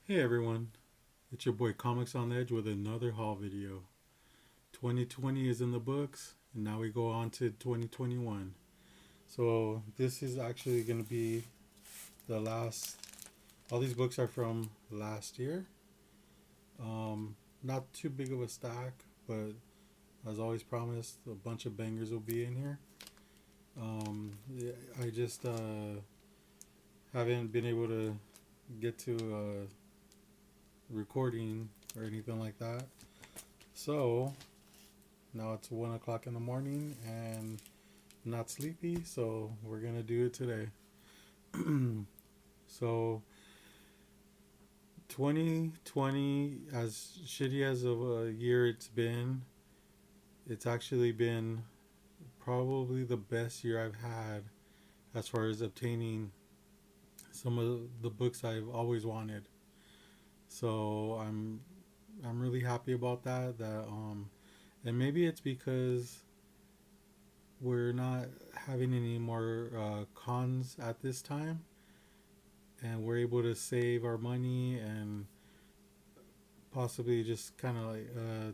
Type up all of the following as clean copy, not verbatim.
Hey everyone, it's your boy Comics on Edge with another haul video. 2020 is in the books, and now we go on to 2021. So this is actually going to be the last. All these books are from last year. Not too big of a stack, but as always promised, a bunch of bangers will be in here. Yeah, I just haven't been able to get to recording or anything like that. So now it's 1 o'clock in the morning and I'm not sleepy, so we're gonna do it today. So 2020, as shitty as of a year it's actually been probably the best year I've had as far as obtaining some of the books I've always wanted. So I'm really happy about that. And maybe it's because we're not having any more cons at this time, and we're able to save our money and possibly just kind of like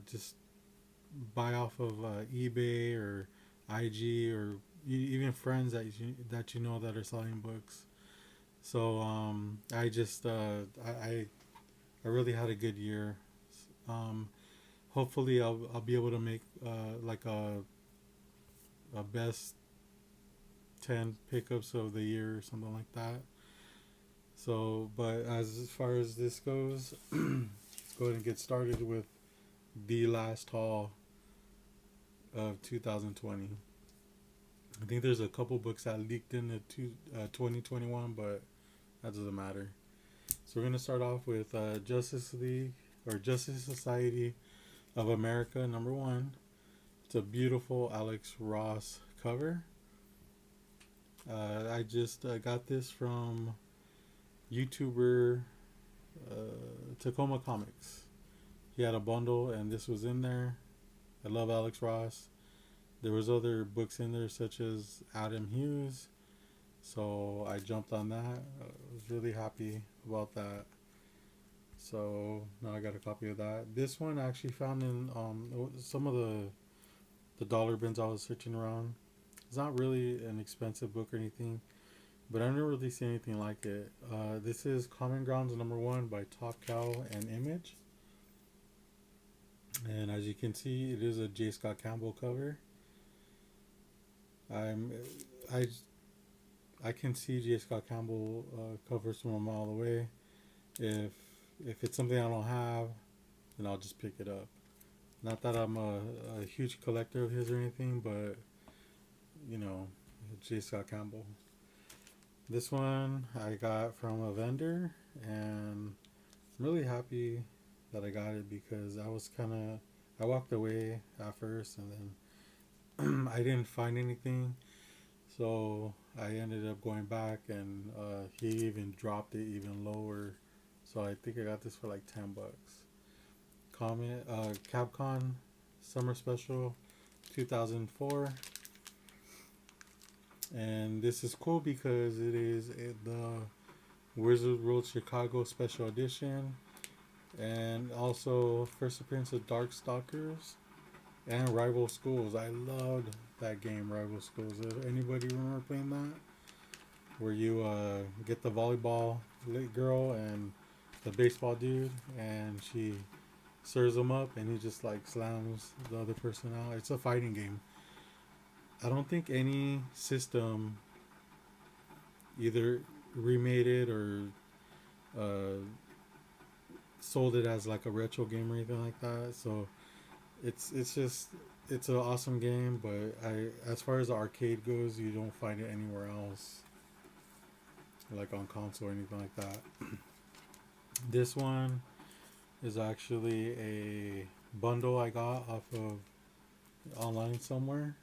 just buy off of eBay or IG or even friends that you know that are selling books. So I just I really had a good year. Um, Hopefully I'll be able to make like a best 10 pickups of the year or something like that. So, but as far as this goes, let's go ahead and get started with the last haul of 2020. I think there's a couple books that leaked into 2021, but that doesn't matter. So we're gonna start off with Justice League or Justice Society of America #1. It's a beautiful Alex Ross cover. I just got this from YouTuber Tacoma Comics. He had a bundle, and this was in there. I love Alex Ross. There was other books in there, such as Adam Hughes. So I jumped on that. I was really happy about that. So now I got a copy of that. This one I actually found in some of the dollar bins I was searching around. It's not really an expensive book or anything, but I've never really seen anything like it. This is Common Grounds #1 by Top Cow and Image. And as you can see, it is a J. Scott Campbell cover. I'm, I, I can see J. Scott Campbell covers from a mile away. If if it's something I don't have, then I'll just pick it up. Not that I'm a huge collector of his or anything, but you know, J. Scott Campbell. This one I got from a vendor, and I'm really happy that I got it because I walked away at first, and then I didn't find anything, so I ended up going back, and he even dropped it even lower. So I think I got this for like $10. Capcom Summer Special 2004. And this is cool because it is the Wizard World Chicago Special Edition, and also first appearance of Darkstalkers and Rival Schools. I loved that game, Rival Schools. Anybody remember playing that? Where you get the volleyball girl and the baseball dude, and she serves him up, and he just like slams the other person out. It's a fighting game. I don't think any system either remade it or uh, sold it as like a retro game or anything like that. So it's just it's an awesome game, but I as far as the arcade goes, you don't find it anywhere else, like on console or anything like that. This one is actually a bundle I got off of online somewhere.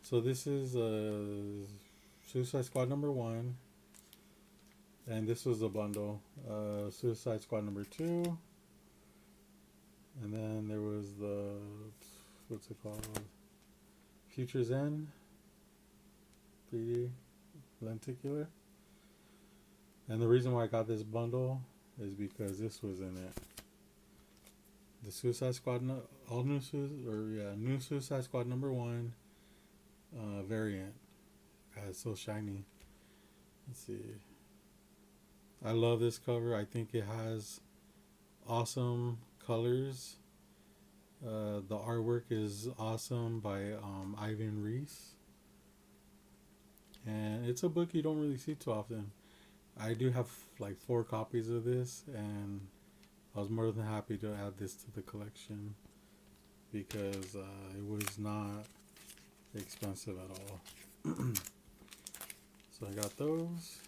So this is Suicide Squad #1, and this was the bundle. Suicide Squad #2, and then there was the what's it called? Future's End 3D lenticular. And the reason why I got this bundle is because this was in it. The Suicide Squad, all new new Suicide Squad #1 variant. God, it's so shiny. Let's see. I love this cover. I think it has awesome colors. The artwork is awesome by Ivan Reese. And it's a book you don't really see too often. I do have like 4 copies of this, and I was more than happy to add this to the collection because it was not expensive at all. So I got those.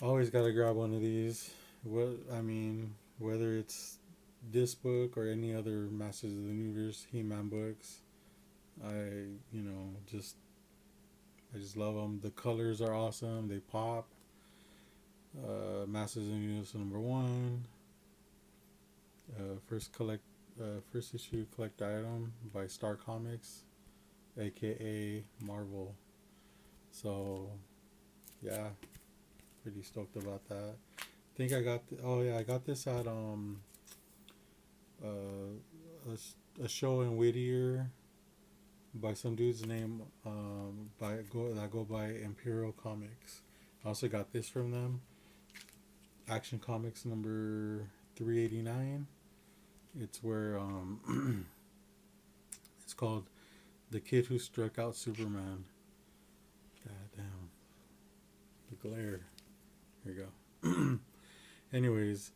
Always gotta grab one of these. Whether it's this book or any other Masters of the Universe He-Man books, I just love them. The colors are awesome. They pop. Masters of the Universe #1. First issue collect item by Star Comics, aka Marvel. So, yeah, pretty stoked about that. I think I got. I got this at a show in Whittier by some dude's name that go by Imperial Comics. I also got this from them. Action Comics number 389. It's where it's called The Kid Who Struck Out Superman. God damn. The glare. Here you go. Anyways,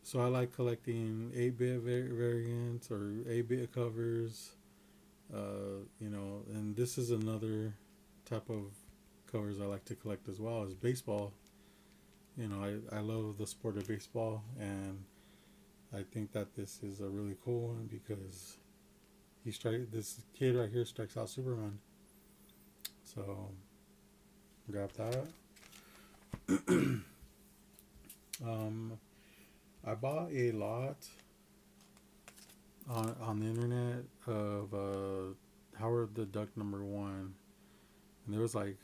so I like collecting 8-bit variants or 8-bit covers. And this is another type of covers I like to collect as well, is baseball. I love the sport of baseball, and I think that this is a really cool one because this kid right here strikes out Superman. So grab that. I bought a lot on the internet of Howard the Duck #1, and there was like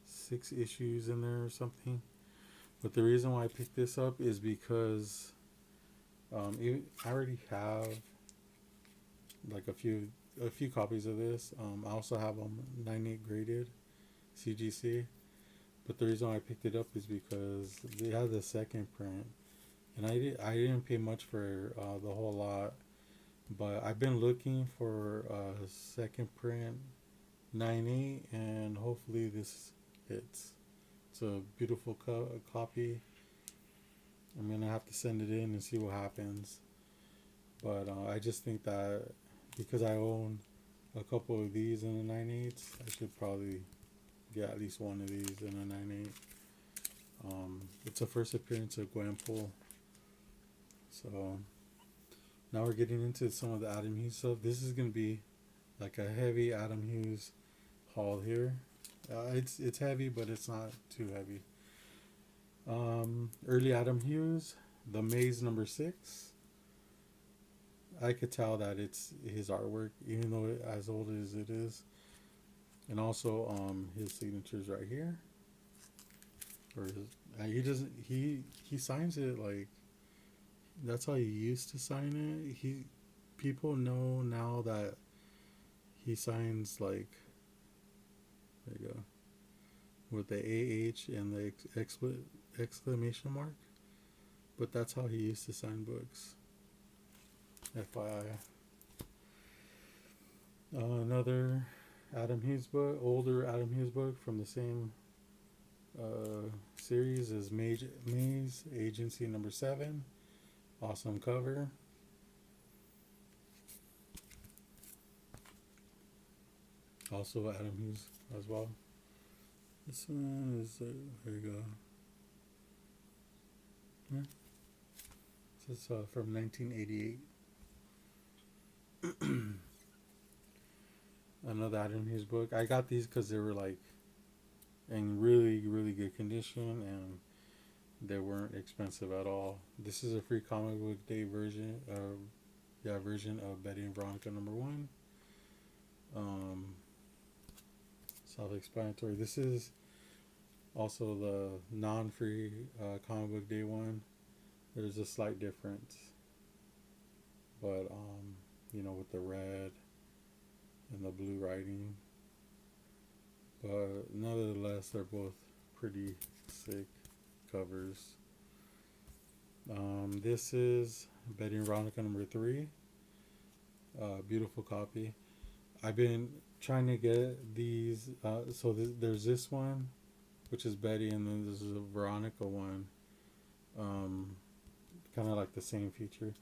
6 issues in there or something. But the reason why I picked this up is because I already have like a few copies of this. I also have them 9.8 graded CGC. But the reason why I picked it up is because they had the second print, and I didn't pay much for the whole lot. But I've been looking for a second print 9.8, and hopefully this hits. It's a beautiful copy. I'm going to have to send it in and see what happens. But I just think that because I own a couple of these in the 9.8s, I should probably get at least one of these in a 9.8. It's a first appearance of Gwenpool. So now we're getting into some of the Adam Hughes stuff. This is going to be like a heavy Adam Hughes haul here. It's heavy, but it's not too heavy. Early Adam Hughes, The Maze #6. I could tell that it's his artwork, even though as old as it is. And also his signature's right here. Or he signs it like that's how he used to sign it. People know now that he signs like, there you go, with the AH and the exclamation mark. But that's how he used to sign books. FYI. Another Adam Hughes book, older Adam Hughes book from the same series is Maze Agency #7. Awesome cover. Also Adam Hughes as well. This one is, there you go. Yeah. This is from 1988. Another Adam Hughes book. I got these because they were like in really, really good condition, and they weren't expensive at all. This is a free comic book day version of Betty and Veronica #1. Self-explanatory. This is Also, the non-free comic book day one, there's a slight difference, but with the red and the blue writing. But nonetheless, they're both pretty sick covers. This is Betty and Veronica number 3. Beautiful copy. I've been trying to get these. There's this one, which is Betty, and then there's a Veronica one. Kind of like the same feature.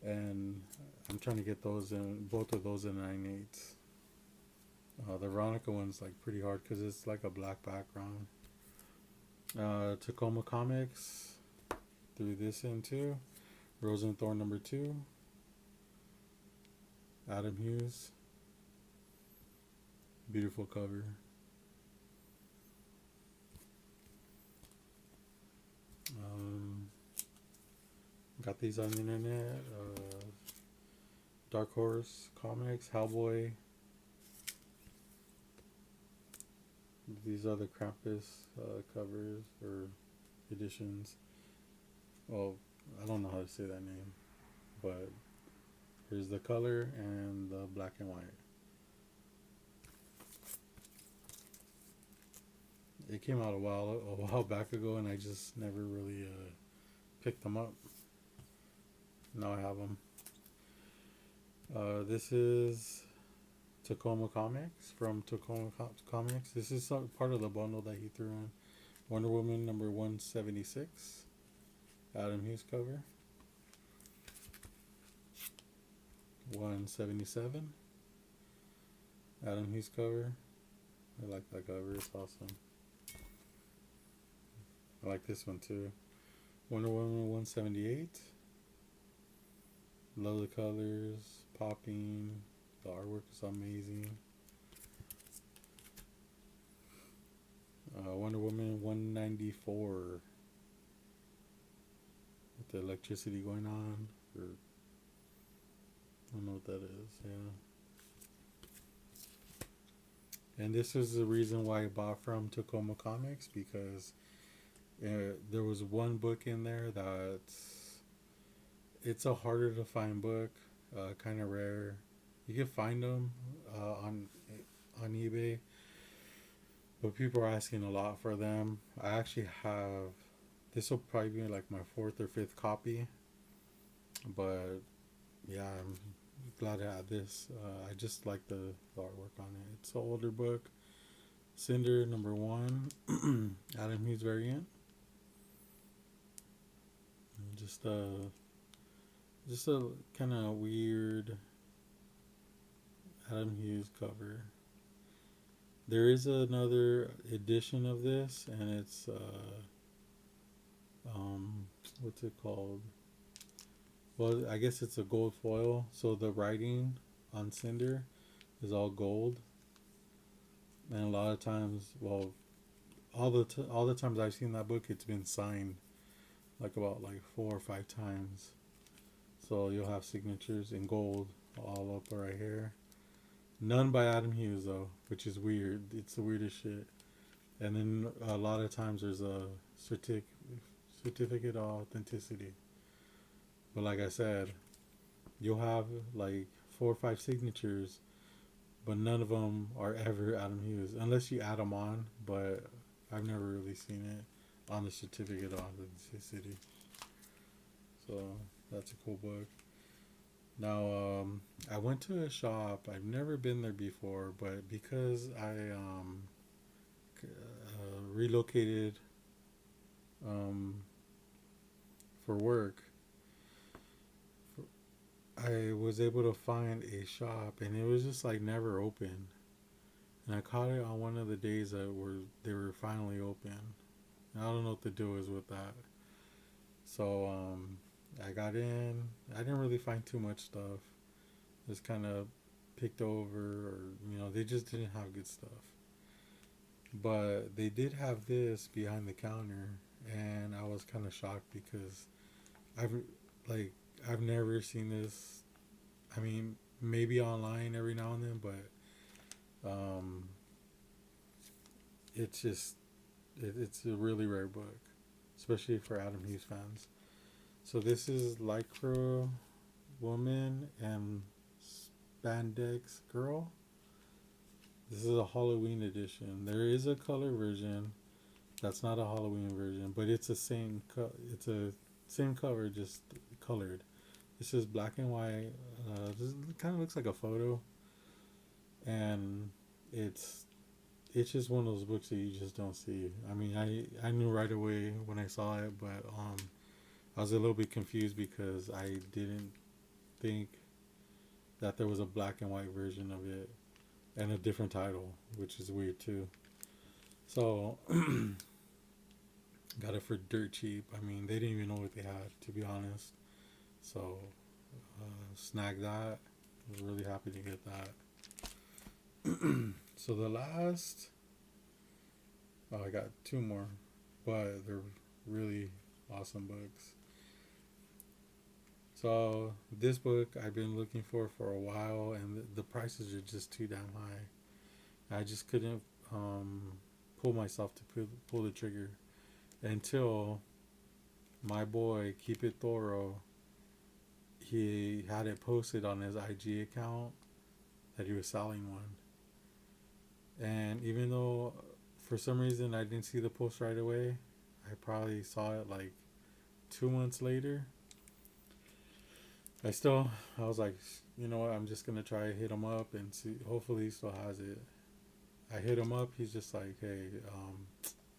And I'm trying to get those in, both of those in 9/8. The Veronica one's like pretty hard because it's like a black background. Tacoma Comics threw this in too. Rose and Thorn number 2. Adam Hughes. Beautiful cover. Got these on the internet. Dark Horse Comics, Hellboy. These are the Krampus covers or editions. Well, I don't know how to say that name, but here's the color and the black and white. It came out a while back ago, and I just never really picked them up. Now I have them. This is Tacoma Comics from Tacoma Comics. This is part of the bundle that he threw in. Wonder Woman number 176. Adam Hughes cover. 177. Adam Hughes cover. I like that cover. It's awesome. I like this one too. Wonder Woman 178. Love the colors. Popping. The artwork is amazing. Wonder Woman 194. With the electricity going on. Or I don't know what that is. Yeah. And this is the reason why I bought from Tacoma Comics, because there was one book in there that it's a harder to find book, kind of rare. You can find them on eBay, but people are asking a lot for them. I actually have, this will probably be like my 4th or 5th copy, but yeah, I'm glad I had this. I just like the artwork on it. It's an older book. Cinder number 1, Adam Hughes variant. Just a kind of weird Adam Hughes cover. There is another edition of this, and it's what's it called? Well, I guess it's a gold foil. So the writing on Cinder is all gold, and a lot of times, well, all the times I've seen that book, it's been signed like about like 4 or 5 times. So you'll have signatures in gold all up right here. None by Adam Hughes though, which is weird. It's the weirdest shit. And then a lot of times there's a certificate of authenticity. But like I said, you'll have like 4 or 5 signatures, but none of them are ever Adam Hughes unless you add them on. But I've never really seen it on the certificate of authenticity. So that's a cool book. Now, I went to a shop. I've never been there before, but because I relocated for work, I was able to find a shop, and it was just like never open. And I caught it on one of the days that they were finally open. And I don't know what the deal is with that. So I got in. I didn't really find too much stuff. Just kind of picked over, or they just didn't have good stuff. But they did have this behind the counter, and I was kind of shocked because I've never seen this. I mean, maybe online every now and then, but it's It's a really rare book, especially for Adam Hughes fans. So this is Lycra Woman and Spandex Girl. This is a Halloween edition. There is a color version. That's not a Halloween version, but it's the same. It's a same cover, just colored. This is black and white. This kind of looks like a photo, and it's it's just one of those books that you just don't see. I mean, I knew right away when I saw it, but I was a little bit confused because I didn't think that there was a black and white version of it and a different title, which is weird too. So got it for dirt cheap. I mean, they didn't even know what they had, to be honest. So snagged that. I was really happy to get that. So the last, oh, I got two more, but they're really awesome books. So this book I've been looking for a while, and the prices are just too damn high. I just couldn't pull myself to pull the trigger until my boy Keep It Thoro, he had it posted on his IG account that he was selling one. And even though for some reason I didn't see the post right away, I probably saw it like 2 months later. I was like, you know what, I'm just gonna try to hit him up and see. Hopefully, he still has it. I hit him up. He's just like, hey,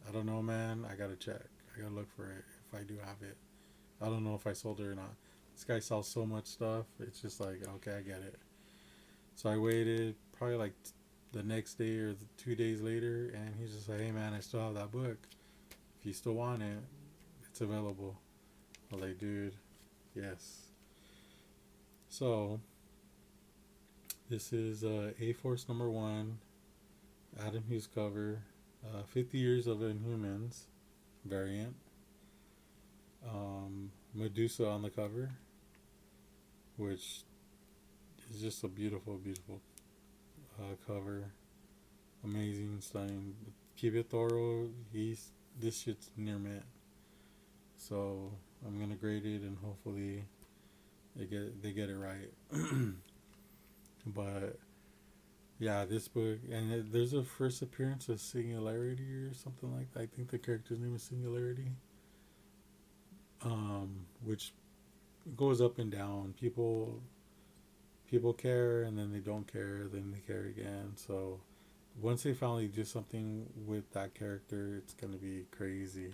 I don't know, man. I gotta check. I gotta look for it if I do have it. I don't know if I sold it or not. This guy sells so much stuff. It's just like, okay, I get it. So I waited probably like the next day or 2 days later, and he's just like, hey, man, I still have that book. If you still want it, it's available. I was like, dude, yes. So this is A Force number 1, Adam Hughes cover, 50 Years of Inhumans variant. Medusa on the cover, which is just a beautiful, beautiful cover. Amazing, stunning. Keep It Thoro, this shit's near mint. So I'm gonna grade it and hopefully they get it right. But yeah, this book, and there's a first appearance of Singularity or something like that. I think the character's name is Singularity. Which goes up and down. People care, and then they don't care, then they care again. So once they finally do something with that character, it's gonna be crazy.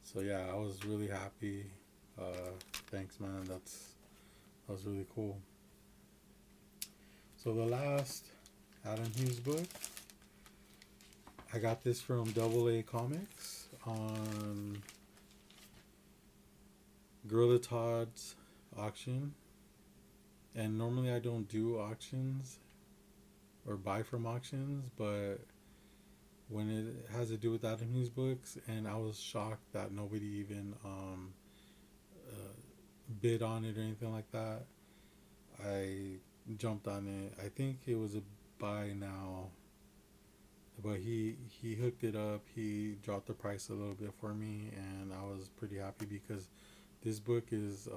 So yeah, I was really happy. Thanks, man. That was really cool. So the last Adam Hughes book, I got this from Double A Comics on Gorilla Todd's auction. And normally I don't do auctions or buy from auctions, but when it has to do with Adam Hughes books, and I was shocked that nobody even bid on it or anything like that, I jumped on it. I think it was a buy now, but he hooked it up. He dropped the price a little bit for me, and I was pretty happy because this book is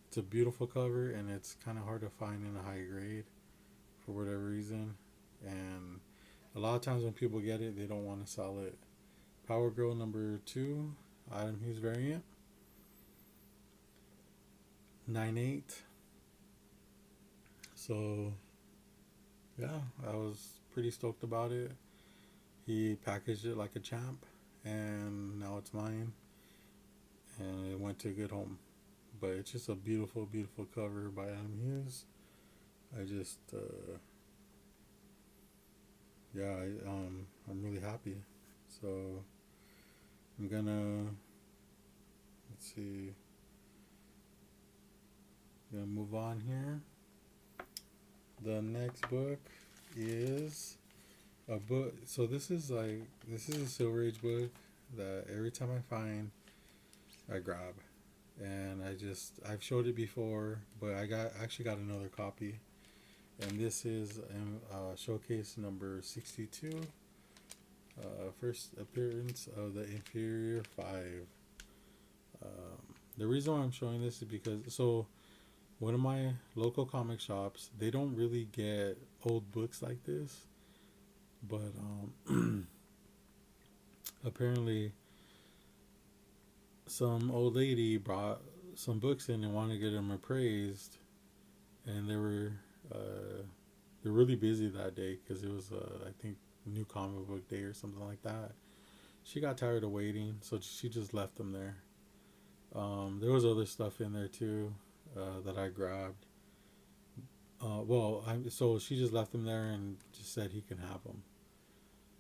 it's a beautiful cover, and it's kind of hard to find in a high grade for whatever reason. And a lot of times when people get it, they don't want to sell it. Power Girl number 2, Adam Hughes variant, 9/8. So yeah, I was pretty stoked about it. He packaged it like a champ, and now it's mine, and it went to a good home. But it's just a beautiful, beautiful cover by Adam Hughes. I just, yeah, I'm really happy. So I'm gonna, let's see, gonna move on here. The next book is a book. So this is a Silver Age book that every time I find, I grab. And I've showed it before, but I actually got another copy, and this is showcase number 62, First appearance of the Inferior Five. The reason why I'm showing this is because one of my local comic shops, they don't really get old books like this, but apparently some old lady brought some books in and wanted to get them appraised, and they're really busy that day because it was I think new comic book day or something like that. She got tired of waiting, so she just left them there. There was other stuff in there too that I grabbed. So she just left them there and just said he can have them.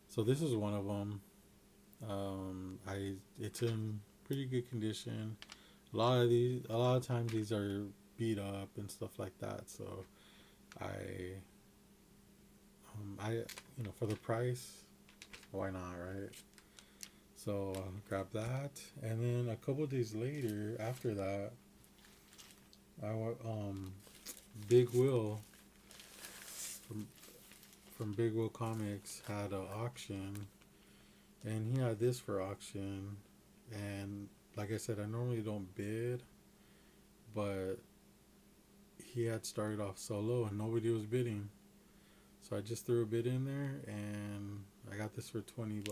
So this is one of them. It's in pretty good condition. A lot of times these are beat up and stuff like that. So I, I, for the price, why not, right? So grab that, and then a couple of days later, after that, I Big Will from Big Will Comics had an auction, and he had this for auction, and like I said, I normally don't bid, but he had started off so low and nobody was bidding, so I just threw a bid in there, and I got this for $20.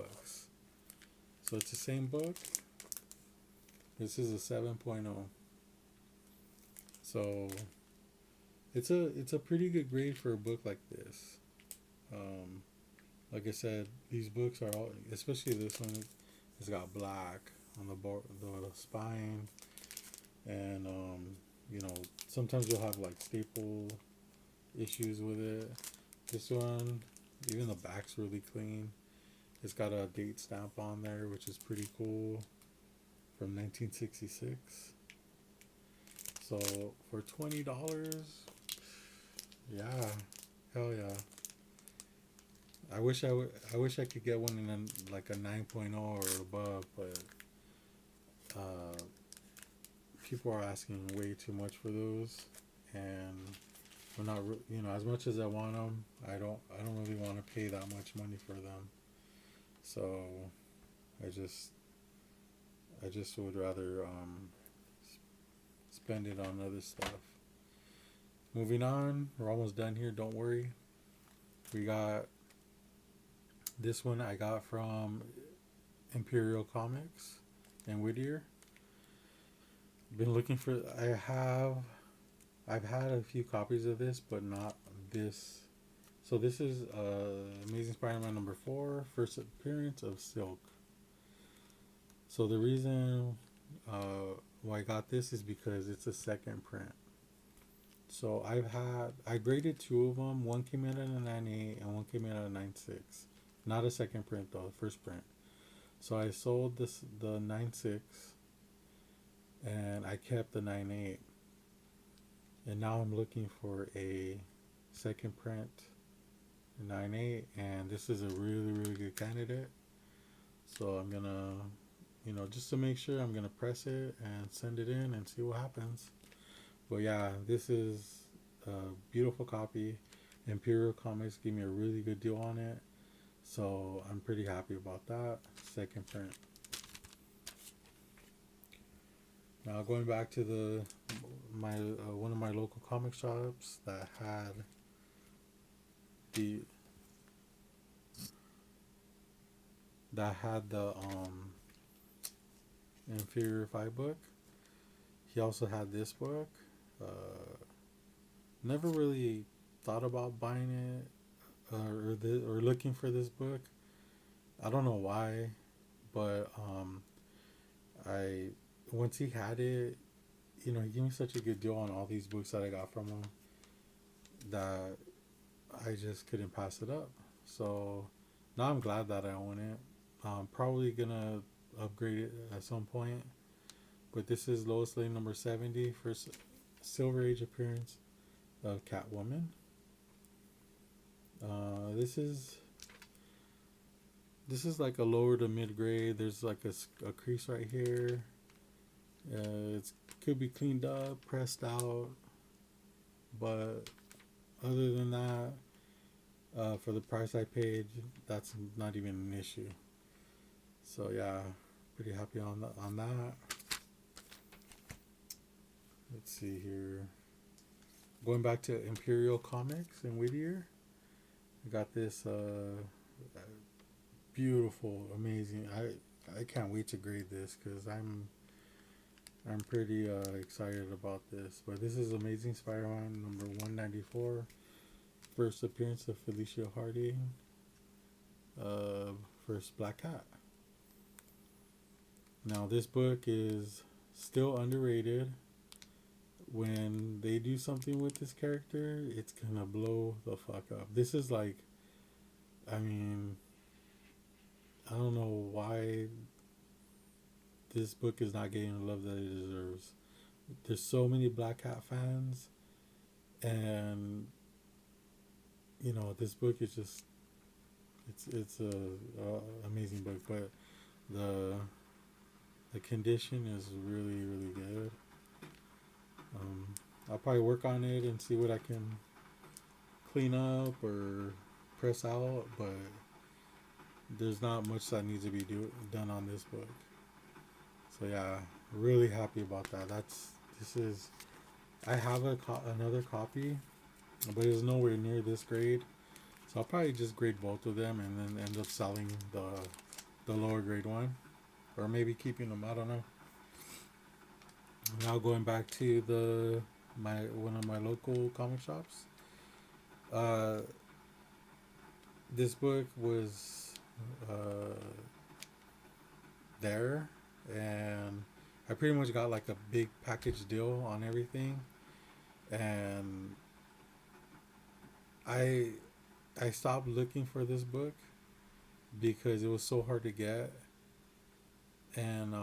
So it's the same book. This is a 7.0. So it's a pretty good grade for a book like this. Like I said, these books are all, especially this one, it's got black on the spine, and sometimes you'll have like staple issues with it. This one, even the back's really clean. It's got a date stamp on there, which is pretty cool, from 1966. So for $20, yeah, hell yeah. I wish I could get one in like a 9.0 or above, but people are asking way too much for those, and I'm not, as much as I want them, I don't really want to pay that much money for them. So I just would rather spend it on other stuff. Moving on, we're almost done here. Don't worry. We got this one I got from Imperial Comics in Whittier. Been looking for. I've had a few copies of this, but not this. So this is Amazing Spider-Man number 4, first appearance of Silk. So the reason why I got this is because it's a second print. So I graded 2 of them. One came in at a 9.8 and one came in at a 9.6. Not a second print though, the first print. So I sold the 9.6 and I kept the 9.8. And now I'm looking for a second print 9.8, and this is a really, really good candidate. So I'm gonna, just to make sure, I'm gonna press it and send it in and see what happens. But yeah, this is a beautiful copy. Imperial Comics gave me a really good deal on it, so I'm pretty happy about that. Second print. Now going back to one of my local comic shops that had the Inferior 5 book. He also had this book. Never really thought about buying it or looking for this book. I don't know why, but I once he had it, he gave me such a good deal on all these books that I got from him that I just couldn't pass it up. So now I'm glad that I own it. I'm probably gonna upgrade it at some point. But this is Lois Lane number 70, first Silver Age appearance of Catwoman. This is like a lower to mid grade. There's like a crease right here. It could be cleaned up, pressed out, but other than that, For the price I paid, that's not even an issue. So yeah, pretty happy on that. Let's see here. Going back to Imperial Comics in Whittier, I got this beautiful, amazing. I can't wait to grade this because I'm pretty excited about this. But this is Amazing Spider-Man number 194, first appearance of Felicia Hardy, first Black Cat. Now this book is still underrated. When they do something with this character, it's gonna blow the fuck up. This is like, I mean, I don't know why this book is not getting the love that it deserves. There's so many Black Cat fans, and you know this book is just it's a amazing book, but the the condition is really good. I'll probably work on it and see what I can clean up or press out, but there's not much that needs to be done on this book. So yeah, really happy about that. This is I have another copy, but it's nowhere near this grade. So I'll probably just grade both of them and then end up selling the lower grade one, or maybe keeping them. I don't know. Now going back to the my one of my local comic shops. Uh, this book was uh, there, and I pretty much got like a big package deal on everything, and I I stopped looking for this book because it was so hard to get, and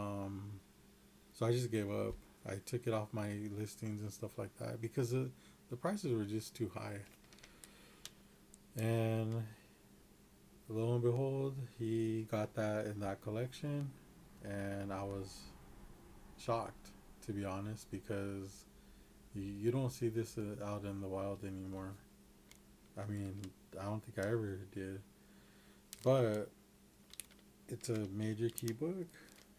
so I just gave up. I took it off my listings and stuff like that because the prices were just too high. And lo and behold, he got that in that collection, and I was shocked, to be honest, because you don't see this out in the wild anymore. I mean, I don't think I ever did, but it's a major key book,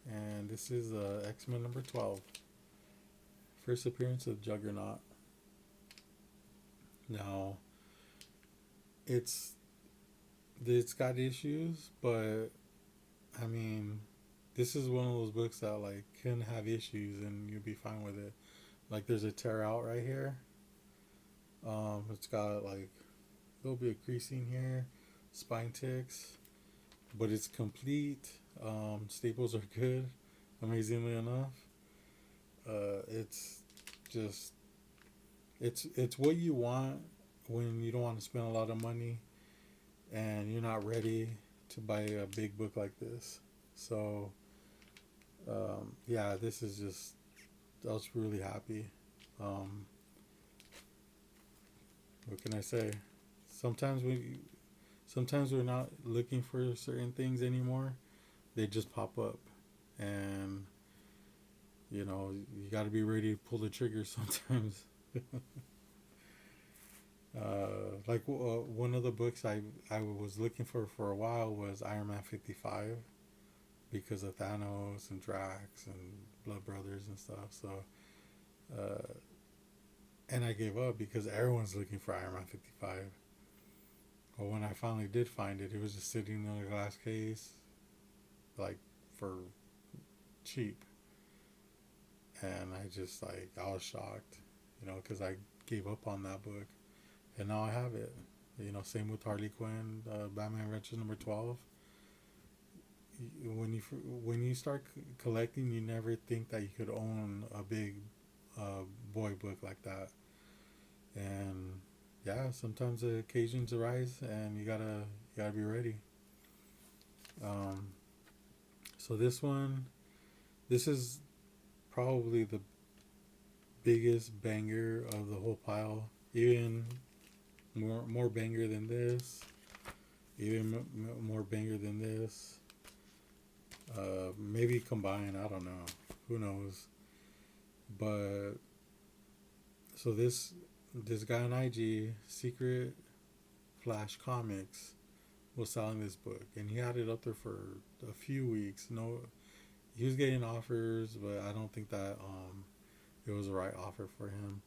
and this is X-Men number 12, first appearance of Juggernaut. Now, it's it's got issues, but I mean, this is one of those books that like can have issues and you'll be fine with it. Like there's a tear out right here. It's got like a little bit of creasing here, spine ticks, but it's complete. Staples are good, amazingly enough. It's just it's what you want when you don't want to spend a lot of money and you're not ready to buy a big book like this. So yeah, this is just I was really happy. Um, what can I say? Sometimes sometimes we're not looking for certain things anymore. They just pop up, and you know you got to be ready to pull the trigger sometimes. Like one of the books I was looking for a while was Iron Man 55 because of Thanos and Drax and Blood Brothers and stuff. So, uh, and I gave up because everyone's looking for Iron Man 55. But when I finally did find it, it was just sitting in a glass case, like for cheap. And I just like I was shocked, you know, because I gave up on that book, and now I have it. You know, same with Harley Quinn, Batman Adventures number 12. When you start collecting, you never think that you could own a big boy book like that. And yeah, sometimes the occasions arise, and you gotta be ready. Um, so this is probably the biggest banger of the whole pile. Even more banger than this. Even more banger than this. Maybe combined. I don't know. Who knows? But so this guy on IG, Secret Flash Comics was selling this book, and he had it up there for a few weeks. No, he was getting offers, but I don't think that it was the right offer for him.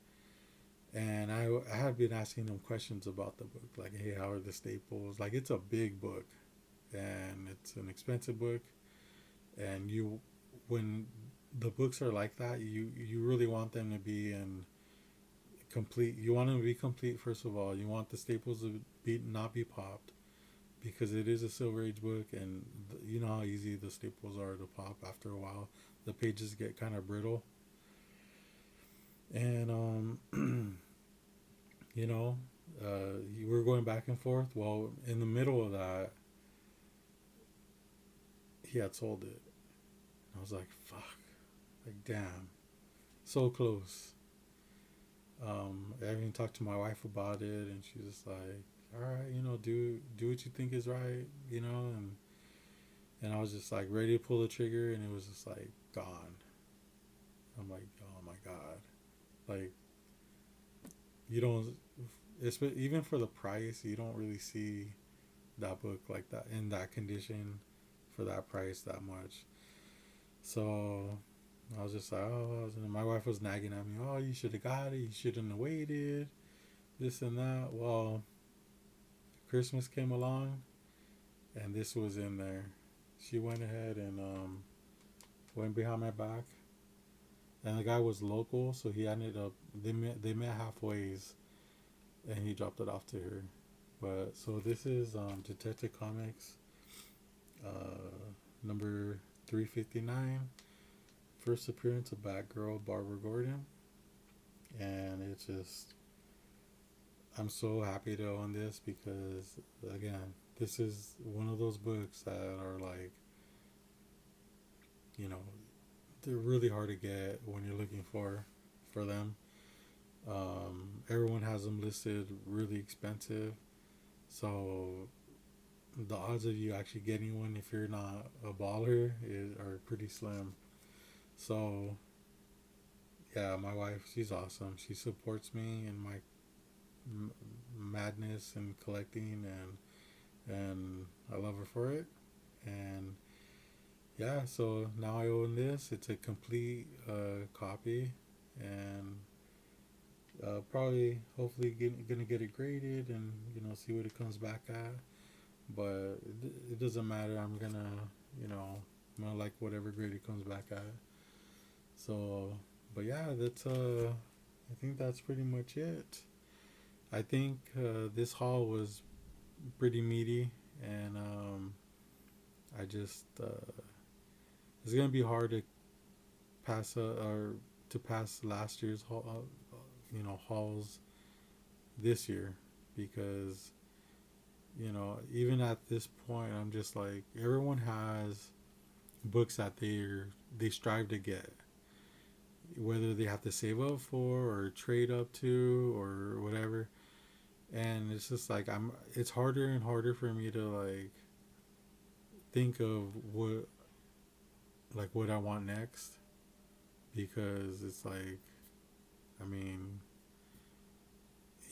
And I have been asking him questions about the book, like, hey, how are the staples? Like, it's a big book, and it's an expensive book, and when the books are like that, you really want them to be in complete. You want them to be complete first of all. You want the staples to be not be popped, because it is a Silver Age book, and you know how easy the staples are to pop after a while. The pages get kind of brittle, and you know, we were going back and forth. Well, in the middle of that, he had sold it. I was like, fuck, like damn, so close. I even talked to my wife about it, and she's just like, all right, do what you think is right, and I was just like ready to pull the trigger, and it was just like gone. I'm like, oh my god, like you don't, it's even for the price, you don't really see that book like that in that condition for that price that much. So I was just like, oh, and my wife was nagging at me, oh, you should have got it, you shouldn't have waited, this and that. Well, Christmas came along, and this was in there. She went ahead and went behind my back, and the guy was local, so he ended up they met halfways, and he dropped it off to her. But so this is Detective Comics, number 359, first appearance of Batgirl Barbara Gordon, and it's just, I'm so happy to own this because, again, this is one of those books that are like, you know, they're really hard to get when you're looking for them. Everyone has them listed really expensive, so the odds of you actually getting one if you're not a baller are pretty slim. So yeah, my wife, she's awesome. She supports me in my madness and collecting, and I love her for it. And yeah, so now I own this. It's a complete copy, and probably, hopefully, gonna get it graded and see what it comes back at. But it doesn't matter. You know, I'm gonna like whatever grade it comes back at. So, but yeah, that's I think that's pretty much it. I think this haul was pretty meaty, and I just it's gonna be hard to pass or to pass last year's haul, hauls this year, because even at this point, I'm just like, everyone has books that they strive to get, whether they have to save up for or trade up to or whatever. And it's just like, it's harder and harder for me to like think of what I want next, because it's like, I mean,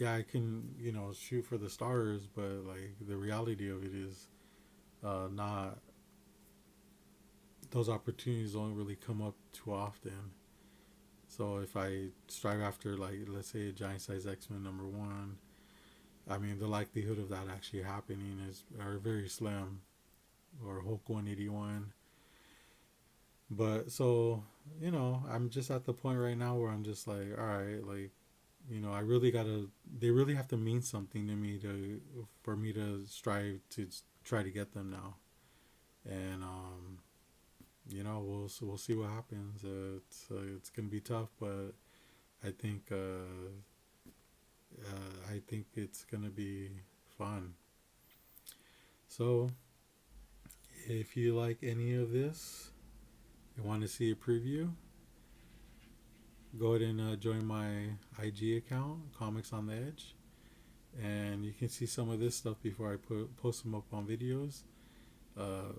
yeah, I can shoot for the stars, but like the reality of it is not, those opportunities don't really come up too often. So if I strive after, like, let's say a giant size X-Men #1, I mean, the likelihood of that actually happening are very slim, or Hulk 181. But so, I'm just at the point right now where I'm just like, all right, like, I really gotta, they really have to mean something to me for me to strive to try to get them now. And we'll see what happens. It's gonna be tough, but I think I think it's gonna be fun. So if you like any of this, you want to see a preview, go ahead and join my IG account, Comics on the Edge, and you can see some of this stuff before I post them up on videos. Uh,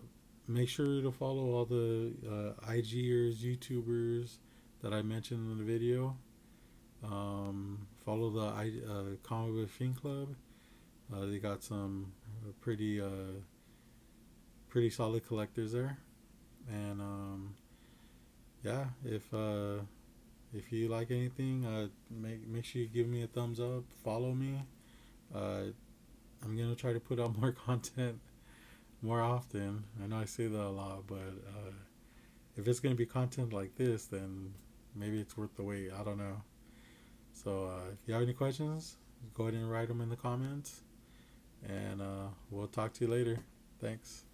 Make sure to follow all the IGers, YouTubers that I mentioned in the video. Follow the Comic Book Fiend Club. They got some pretty solid collectors there, and yeah, if you like anything, make sure you give me a thumbs up, follow me. Uh, I'm gonna try to put out more content more often. I know I say that a lot, but if it's gonna be content like this, then maybe it's worth the wait. I don't know. So if you have any questions, go ahead and write them in the comments, and we'll talk to you later. Thanks.